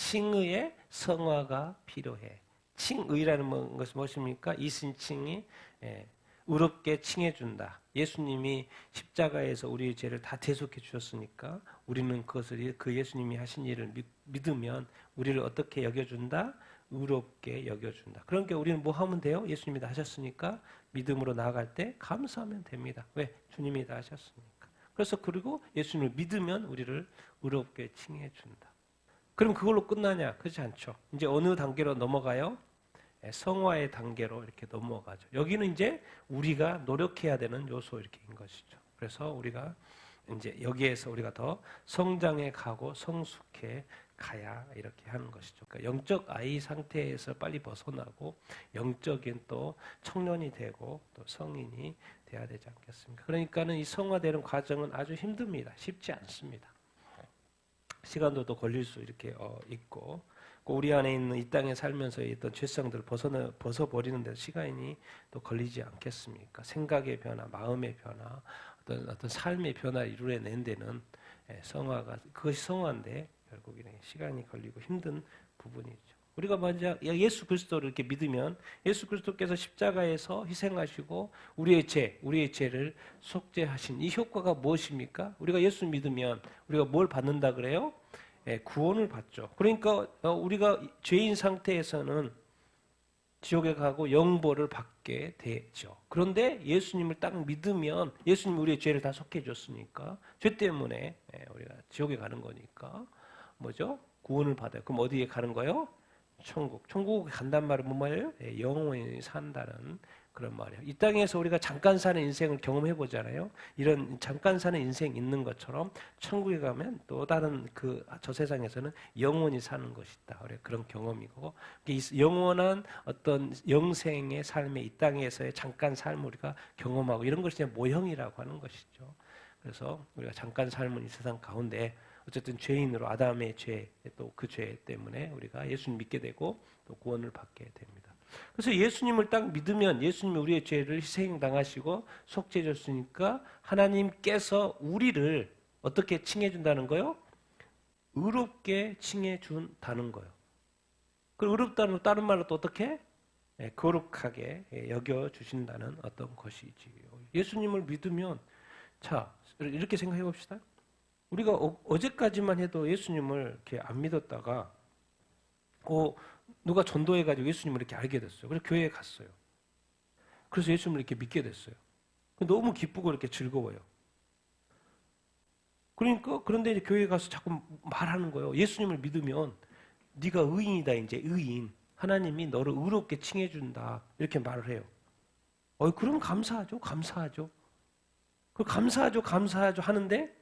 칭의의 성화가 필요해. 칭의라는 것은 무엇입니까? 이순칭이 의롭게 칭해준다. 예수님이 십자가에서 우리의 죄를 다 대속해 주셨으니까 우리는 그것을 그 예수님이 하신 일을 믿으면 우리를 어떻게 여겨준다? 의롭게 여겨준다. 그러니까 우리는 뭐 하면 돼요? 예수님이 다 하셨으니까 믿음으로 나아갈 때 감사하면 됩니다. 왜? 주님이 다 하셨으니까. 그래서 그리고 예수님을 믿으면 우리를 의롭게 칭해준다. 그럼 그걸로 끝나냐? 그렇지 않죠. 이제 어느 단계로 넘어가요? 성화의 단계로 이렇게 넘어가죠. 여기는 이제 우리가 노력해야 되는 요소 이렇게인 것이죠. 그래서 우리가 이제 여기에서 우리가 더 성장해 가고 성숙해 가야 이렇게 하는 것이죠. 그러니까 영적 아이 상태에서 빨리 벗어나고 영적인 또 청년이 되고 또 성인이 돼야 되지 않겠습니까? 그러니까는 이 성화되는 과정은 아주 힘듭니다. 쉽지 않습니다. 시간도 또 걸릴 수 이렇게 있고 우리 안에 있는 이 땅에 살면서 있던 죄성들을 벗어버리는 데 시간이 또 걸리지 않겠습니까? 생각의 변화, 마음의 변화, 어떤 삶의 변화를 이루어낸 데는 성화가 그것이 성화인데 결국에는 시간이 걸리고 힘든 부분이죠. 우리가 먼저 예수 그리스도를 이렇게 믿으면 예수 그리스도께서 십자가에서 희생하시고 우리의 죄를 속죄하신 이 효과가 무엇입니까? 우리가 예수 믿으면 우리가 뭘 받는다 그래요? 구원을 받죠. 그러니까 우리가 죄인 상태에서는 지옥에 가고 영벌을 받게 되죠. 그런데 예수님을 딱 믿으면 예수님이 우리의 죄를 다 속해 줬으니까 죄 때문에 우리가 지옥에 가는 거니까 뭐죠? 구원을 받아요. 그럼 어디에 가는 거예요? 천국. 천국에 간단 말은 뭔 말이에요? 영원히 산다는 그런 말이에요. 이 땅에서 우리가 잠깐 사는 인생을 경험해 보잖아요. 이런 잠깐 사는 인생 있는 것처럼 천국에 가면 또 다른 저 세상에서는 영원히 사는 것이다. 그런 경험이고 영원한 어떤 영생의 삶의 이 땅에서의 잠깐 삶을 우리가 경험하고 이런 것이 모형이라고 하는 것이죠. 그래서 우리가 잠깐 삶은 이 세상 가운데 어쨌든 죄인으로 아담의 죄, 또 그 죄 때문에 우리가 예수님 믿게 되고 또 구원을 받게 됩니다. 그래서 예수님을 딱 믿으면 예수님이 우리의 죄를 희생당하시고 속죄해 줬으니까 하나님께서 우리를 어떻게 칭해준다는 거요? 의롭게 칭해준다는 거예요. 그 의롭다는 다른 말로 또 어떻게? 거룩하게 여겨주신다는 어떤 것이지요. 예수님을 믿으면 자 이렇게 생각해 봅시다. 우리가 어제까지만 해도 예수님을 이렇게 안 믿었다가 누가 전도해가지고 예수님을 이렇게 알게 됐어요. 그래서 교회에 갔어요. 그래서 예수님을 이렇게 믿게 됐어요. 너무 기쁘고 이렇게 즐거워요. 그런데 이제 교회에 가서 자꾸 말하는 거예요. 예수님을 믿으면 네가 의인이다. 이제 의인. 하나님이 너를 의롭게 칭해준다. 이렇게 말을 해요. 그럼 감사하죠. 감사하죠. 감사하죠 하는데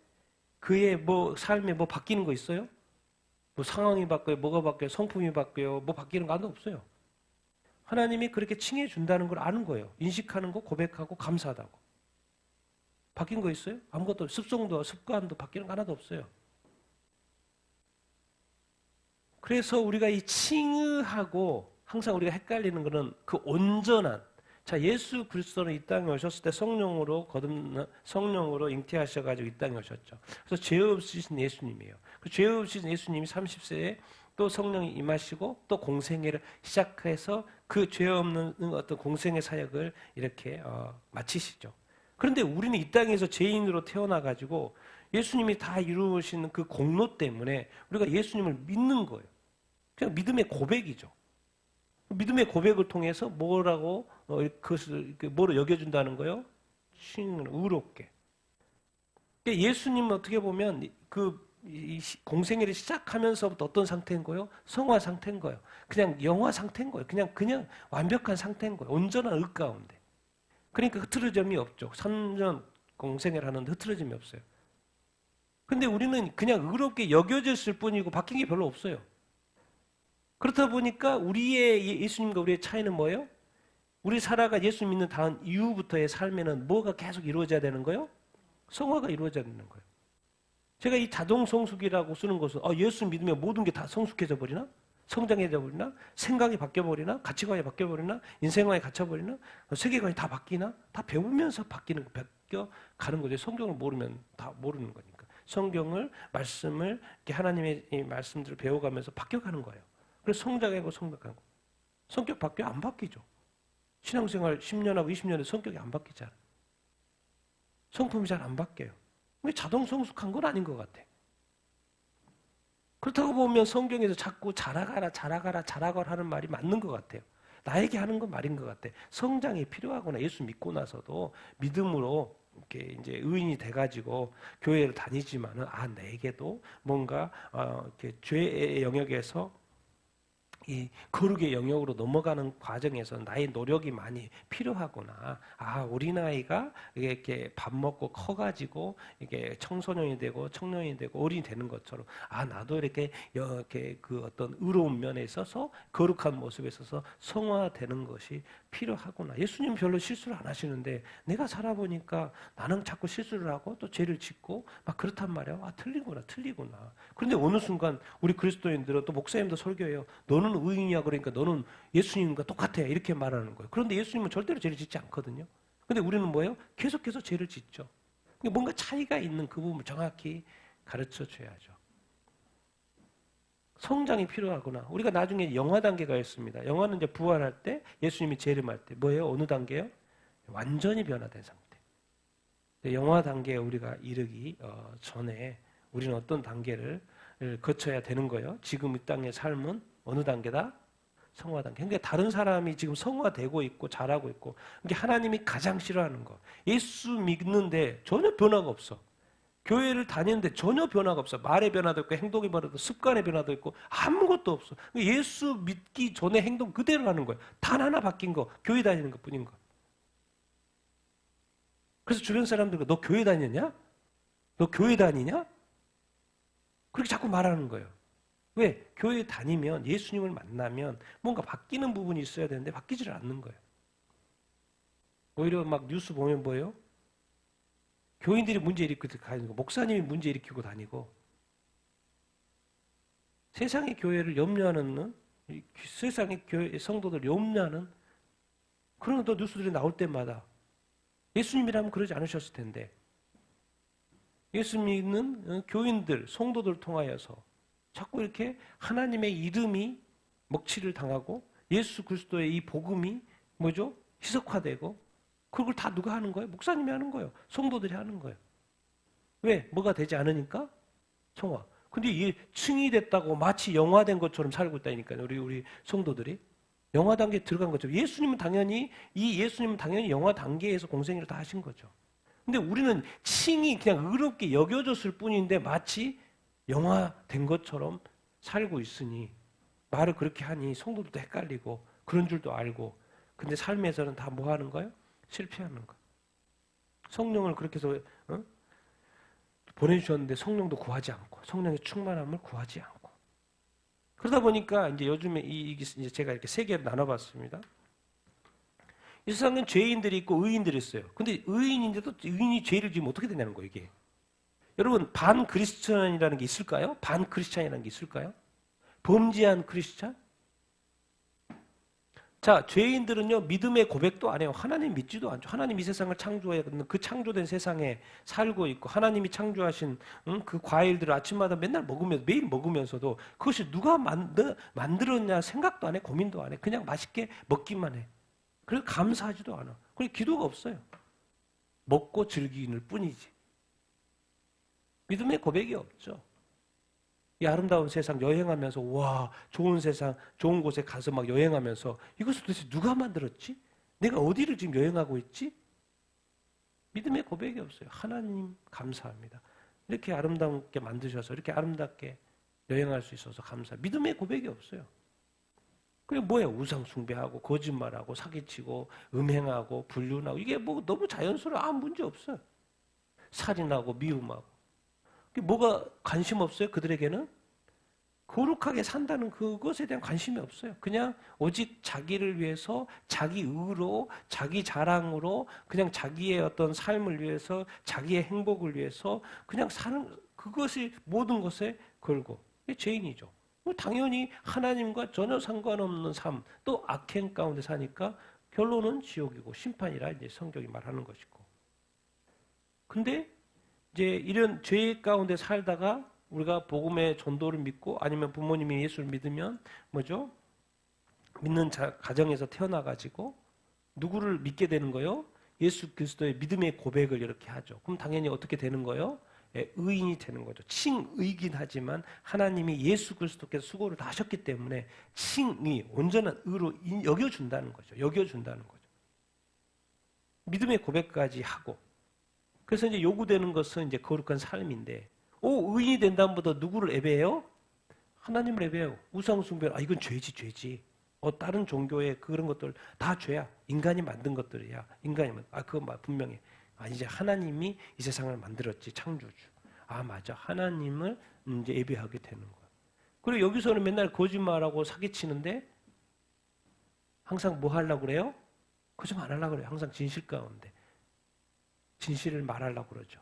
그의 삶에 바뀌는 거 있어요? 상황이 바뀌어요? 뭐가 바뀌어요? 성품이 바뀌어요? 바뀌는 거 하나도 없어요. 하나님이 그렇게 칭해준다는 걸 아는 거예요. 인식하는 거, 고백하고 감사하다고. 바뀐 거 있어요? 아무것도 습관도 바뀌는 거 하나도 없어요. 그래서 우리가 이 칭의하고 항상 우리가 헷갈리는 거는 그 온전한 예수 그리스도는 이 땅에 오셨을 때 성령으로 잉태하셔가지고 이 땅에 오셨죠. 그래서 죄 없으신 예수님이에요. 죄 없으신 예수님이 30세에 또 성령이 임하시고 또 공생애를 시작해서 그 죄 없는 어떤 공생애 사역을 이렇게 마치시죠. 그런데 우리는 이 땅에서 죄인으로 태어나가지고 예수님이 다 이루신 그 공로 때문에 우리가 예수님을 믿는 거예요. 그냥 믿음의 고백이죠. 믿음의 고백을 통해서 그것을 뭐로 여겨준다는 거예요? 의롭게. 예수님은 어떻게 보면 공생애를 시작하면서부터 어떤 상태인 거예요? 성화 상태인 거예요. 그냥 영화 상태인 거예요. 그냥 완벽한 상태인 거예요. 온전한 의 가운데. 그러니까 흐트러짐이 없죠. 3년 공생애를 하는데 흐트러짐이 없어요. 근데 우리는 그냥 의롭게 여겨졌을 뿐이고 바뀐 게 별로 없어요. 그렇다 보니까 우리의 예수님과 우리의 차이는 뭐예요? 우리 살아가 예수 믿는 다음 이후부터의 삶에는 뭐가 계속 이루어져야 되는 거예요? 성화가 이루어져야 되는 거예요. 제가 이 자동 성숙이라고 쓰는 것은 예수 믿으면 모든 게 다 성숙해져 버리나? 성장해져 버리나? 생각이 바뀌어 버리나? 가치관이 바뀌어 버리나? 인생관이 갇혀 버리나? 세계관이 다 바뀌나? 다 배우면서 바뀌어 가는 거죠. 성경을 모르면 다 모르는 거니까. 성경을 말씀을 이렇게 하나님의 이 말씀들을 배워가면서 바뀌어가는 거예요. 그래서 성장하고 성장하고 성격 바뀌어 안 바뀌죠. 신앙생활 10년하고 20년에 성격이 안 바뀌잖아. 성품이 잘 안 바뀌어요. 자동 성숙한 건 아닌 것 같아. 그렇다고 보면 성경에서 자꾸 자라가라 하는 말이 맞는 것 같아요. 나에게 하는 건 말인 것 같아. 성장이 필요하구나. 예수 믿고 나서도 믿음으로 이렇게 이제 의인이 돼가지고 교회를 다니지만은 내게도 뭔가 이렇게 죄의 영역에서 이 거룩의 영역으로 넘어가는 과정에서 나의 노력이 많이 필요하구나. 어린아이가 이렇게 밥 먹고 커가지고 이게 청소년이 되고 청년이 되고 어른이 되는 것처럼 나도 이렇게 그 어떤 의로운 면에 있어서 거룩한 모습에 있어서 성화되는 것이 필요하구나. 예수님 별로 실수를 안 하시는데 내가 살아보니까 나는 자꾸 실수를 하고 또 죄를 짓고 막 그렇단 말이야. 틀리구나. 그런데 어느 순간 우리 그리스도인들은 또 목사님도 설교해요. 너는 의인이야. 그러니까 너는 예수님과 똑같아. 이렇게 말하는 거예요. 그런데 예수님은 절대로 죄를 짓지 않거든요. 근데 우리는 뭐예요? 계속해서 죄를 짓죠. 뭔가 차이가 있는 그 부분을 정확히 가르쳐 줘야죠. 성장이 필요하구나. 우리가 나중에 영화 단계가 있습니다. 영화는 이제 부활할 때 예수님이 재림할 때 뭐예요? 어느 단계요? 완전히 변화된 상태. 영화 단계에 우리가 이르기 전에 우리는 어떤 단계를 거쳐야 되는 거예요? 지금 이 땅의 삶은 어느 단계다? 성화 단계. 그러니까 다른 사람이 지금 성화되고 있고 잘하고 있고 그게 하나님이 가장 싫어하는 거. 예수 믿는데 전혀 변화가 없어. 교회를 다니는데 전혀 변화가 없어. 말의 변화도 있고 행동의 변화도 있고 습관의 변화도 있고 아무것도 없어. 예수 믿기 전에 행동 그대로 하는 거예요. 단 하나 바뀐 거 교회 다니는 것뿐인 거. 그래서 주변 사람들과 너 교회 다녔냐? 너 교회 다니냐? 그렇게 자꾸 말하는 거예요. 왜? 교회 다니면 예수님을 만나면 뭔가 바뀌는 부분이 있어야 되는데 바뀌지를 않는 거예요. 오히려 막 뉴스 보면 뭐예요? 교인들이 문제 일으키고 다니고 목사님이 문제 일으키고 다니고 세상의 교회를 염려하는 세상의 교회 성도들 염려하는 그런 또 뉴스들이 나올 때마다 예수님이라면 그러지 않으셨을 텐데 예수 믿는 교인들 성도들 통하여서 자꾸 이렇게 하나님의 이름이 먹칠을 당하고 예수 그리스도의 이 복음이 뭐죠? 희석화되고 그걸 다 누가 하는 거예요? 목사님이 하는 거예요. 성도들이 하는 거예요. 왜? 뭐가 되지 않으니까? 성화. 근데 이게 층이 됐다고 마치 영화된 것처럼 살고 있다니까요. 우리 성도들이. 영화 단계에 들어간 거죠. 예수님은 당연히 영화 단계에서 공생애를 다 하신 거죠. 근데 우리는 층이 그냥 의롭게 여겨졌을 뿐인데 마치 영화된 것처럼 살고 있으니 말을 그렇게 하니 성도들도 헷갈리고 그런 줄도 알고 근데 삶에서는 다 뭐 하는 거예요? 실패하는 거. 성령을 그렇게 해서 보내주셨는데 성령도 구하지 않고 성령의 충만함을 구하지 않고 그러다 보니까 이제 요즘에 이제 제가 이렇게 세 개로 나눠봤습니다. 이 세상엔 죄인들이 있고 의인들이 있어요. 근데 의인인데도 의인이 죄를 지으면 어떻게 되냐는 거예요, 이게. 여러분, 반 크리스천이라는 게 있을까요? 반 크리스천이라는 게 있을까요? 범죄한 크리스천? 자, 죄인들은요, 믿음의 고백도 안 해요. 하나님 믿지도 않죠. 하나님 이 세상을 창조했는 그 창조된 세상에 살고 있고, 하나님이 창조하신 그 과일들을 아침마다 맨날 매일 먹으면서도 그것이 누가 만들었냐 생각도 안 해, 고민도 안 해. 그냥 맛있게 먹기만 해. 그래서 감사하지도 않아. 그리고 기도가 없어요. 먹고 즐기는 뿐이지. 믿음의 고백이 없죠. 이 아름다운 세상 여행하면서 와 좋은 세상 좋은 곳에 가서 막 여행하면서 이것을 도대체 누가 만들었지? 내가 어디를 지금 여행하고 있지? 믿음의 고백이 없어요. 하나님 감사합니다. 이렇게 아름답게 만드셔서 이렇게 아름답게 여행할 수 있어서 감사. 믿음의 고백이 없어요. 그게 뭐예요? 우상 숭배하고 거짓말하고 사기치고 음행하고 불륜하고 이게 뭐 너무 자연스러워. 아무 문제 없어요. 살인하고 미움하고. 뭐가 관심 없어요? 그들에게는 거룩하게 산다는 그것에 대한 관심이 없어요. 그냥 오직 자기를 위해서 자기 의로 자기 자랑으로 그냥 자기의 어떤 삶을 위해서 자기의 행복을 위해서 그냥 사는 그것이 모든 것에 걸고 이게 죄인이죠. 당연히 하나님과 전혀 상관없는 삶 또 악행 가운데 사니까 결론은 지옥이고 심판이라 이제 성경이 말하는 것이고. 근데 이제 이런 죄 가운데 살다가 우리가 복음의 전도를 믿고 아니면 부모님이 예수를 믿으면 뭐죠? 믿는 가정에서 태어나가지고 누구를 믿게 되는 거요? 예수 그리스도의 믿음의 고백을 이렇게 하죠. 그럼 당연히 어떻게 되는 거요? 예, 의인이 되는 거죠. 칭의긴 하지만 하나님이 예수 그리스도께서 수고를 다 하셨기 때문에 칭의, 온전한 의로 여겨준다는 거죠. 여겨준다는 거죠. 믿음의 고백까지 하고. 그래서 이제 요구되는 것은 이제 거룩한 삶인데, 의인이 된다음부터 누구를 예배해요? 하나님을 예배해요. 우상숭배, 이건 죄지. 다른 종교의 그런 것들 다 죄야. 인간이 만든 것들이야. 그건 분명히. 이제 하나님이 이 세상을 만들었지, 창조주. 맞아. 하나님을 이제 예배하게 되는 거야. 그리고 여기서는 맨날 거짓말하고 사기치는데 항상 뭐 하려고 그래요? 거짓말 안 하려고 그래요. 항상 진실 가운데. 진실을 말하려고 그러죠.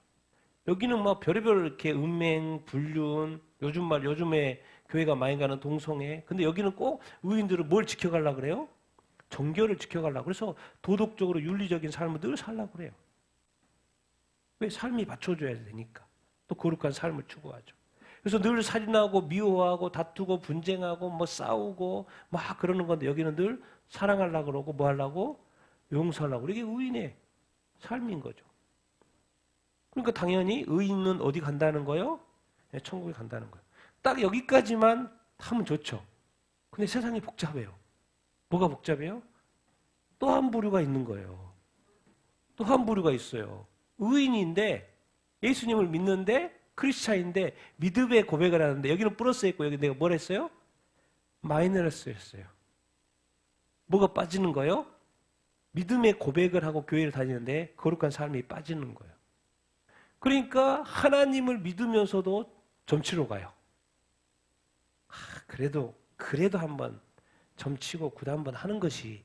여기는 뭐 별의별 이렇게 음행, 불륜, 요즘에 교회가 많이 가는 동성애. 근데 여기는 꼭 의인들은 뭘 지켜가려고 그래요? 정결을 지켜가려고. 그래서 도덕적으로 윤리적인 삶을 늘 살려고 그래요. 왜? 삶이 받쳐줘야 되니까. 또 거룩한 삶을 추구하죠. 그래서 늘 살인하고 미워하고 다투고 분쟁하고 뭐 싸우고 막 그러는 건데 여기는 늘 사랑하려고 그러고 뭐 하려고? 용서하려고. 이게 의인의 삶인 거죠. 그러니까 당연히 의인은 어디 간다는 거요? 네, 천국에 간다는 거예요. 딱 여기까지만 하면 좋죠. 근데 세상이 복잡해요. 뭐가 복잡해요? 또 한 부류가 있는 거예요. 또 한 부류가 있어요. 의인인데 예수님을 믿는데 크리스찬인데 믿음의 고백을 하는데 여기는 플러스 했고 여기 내가 뭘 했어요? 마이너스 했어요. 뭐가 빠지는 거예요? 믿음의 고백을 하고 교회를 다니는데 거룩한 삶이 빠지는 거예요. 그러니까 하나님을 믿으면서도 점치러 가요. 그래도 한번 점치고 굿 한번 하는 것이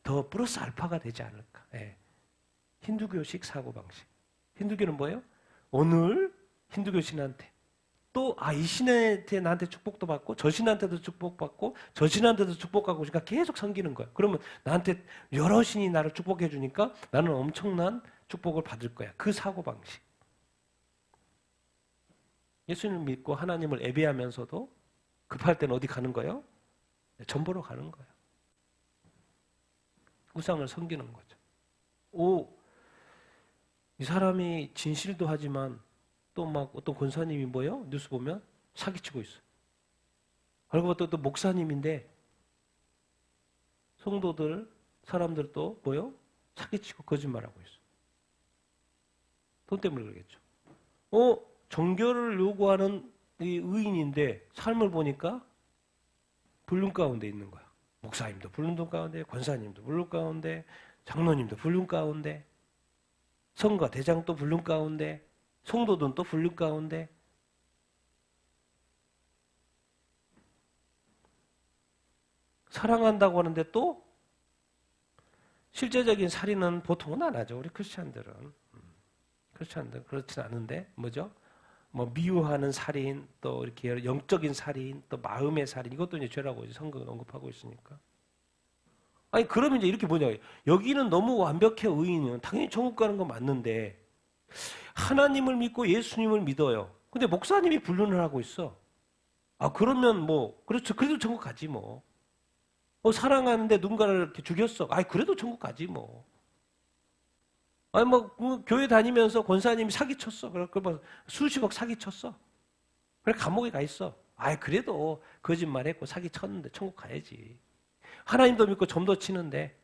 더 플러스 알파가 되지 않을까. 예. 힌두교식 사고방식. 힌두교는 뭐예요? 오늘 힌두교 신한테 또 이 신한테 나한테 축복도 받고 저 신한테도 축복받고 저 신한테도 축복하고 그러니까 계속 섬기는 거예요. 그러면 나한테 여러 신이 나를 축복해 주니까 나는 엄청난 축복을 받을 거야. 그 사고방식. 예수님을 믿고 하나님을 예배하면서도 급할 때는 어디 가는 거예요? 전보러 가는 거예요. 우상을 섬기는 거죠. 이 사람이 진실도 하지만 또 막 어떤 권사님이 뭐예요? 뉴스 보면 사기치고 있어요. 그리고 또 목사님인데 성도들, 사람들 또 뭐예요? 사기치고 거짓말하고 있어요. 돈 때문에 그러겠죠. 정결을 요구하는 이 의인인데 삶을 보니까 불륜 가운데 있는 거야. 목사님도 불륜 가운데, 권사님도 불륜 가운데, 장로님도 불륜 가운데, 성가 대장도 불륜 가운데, 성도든 또 불륜 가운데. 사랑한다고 하는데 또 실제적인 살인은 보통은 안 하죠. 우리 크리스찬들은. 크리스찬들 그렇진 않은데 뭐죠? 뭐 미워하는 살인, 또 이렇게 영적인 살인, 또 마음의 살인, 이것도 이제 죄라고 이제 성경은 언급하고 있으니까. 그러면 이제 이렇게 뭐냐? 여기는 너무 완벽해 의인은 당연히 천국 가는 건 맞는데 하나님을 믿고 예수님을 믿어요. 근데 목사님이 불륜을 하고 있어. 그러면 뭐 그렇죠. 그래도 천국 가지 뭐. 사랑하는데 누군가를 이렇게 죽였어. 그래도 천국 가지 뭐. 교회 다니면서 권사님이 사기쳤어. 그래서 수십억 사기쳤어. 그래, 감옥에 가 있어. 그래도 거짓말했고 사기쳤는데 천국 가야지. 하나님도 믿고 점도 치는데,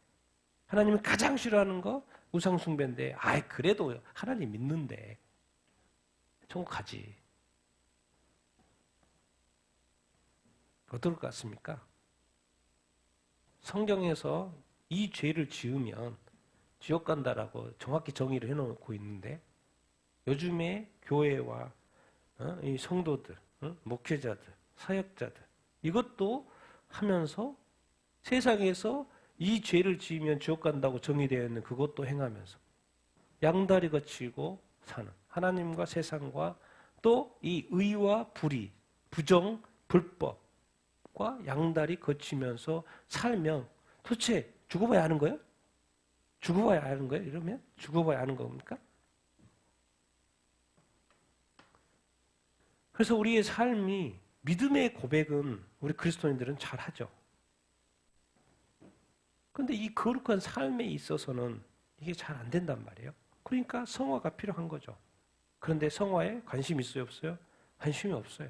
하나님이 가장 싫어하는 거 우상숭배인데, 그래도 하나님 믿는데 천국 가지. 어떨 것 같습니까? 성경에서 이 죄를 지으면 지옥 간다라고 정확히 정의를 해놓고 있는데 요즘에 교회와 이 성도들, 목회자들, 사역자들 이것도 하면서 세상에서 이 죄를 지으면 지옥 간다고 정의되어 있는 그것도 행하면서 양다리 거치고 사는 하나님과 세상과 또 이 의와 불의, 부정, 불법과 양다리 거치면서 살면 도대체 죽어봐야 하는 거예요? 죽어봐야 하는 거예요? 이러면? 죽어봐야 하는 겁니까? 그래서 우리의 삶이 믿음의 고백은 우리 그리스도인들은 잘하죠. 그런데 이 거룩한 삶에 있어서는 이게 잘 안 된단 말이에요. 그러니까 성화가 필요한 거죠. 그런데 성화에 관심이 있어요, 없어요? 관심이 없어요.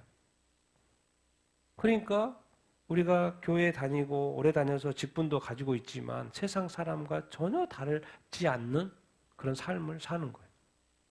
그러니까 우리가 교회 다니고 오래 다녀서 직분도 가지고 있지만 세상 사람과 전혀 다르지 않는 그런 삶을 사는 거예요.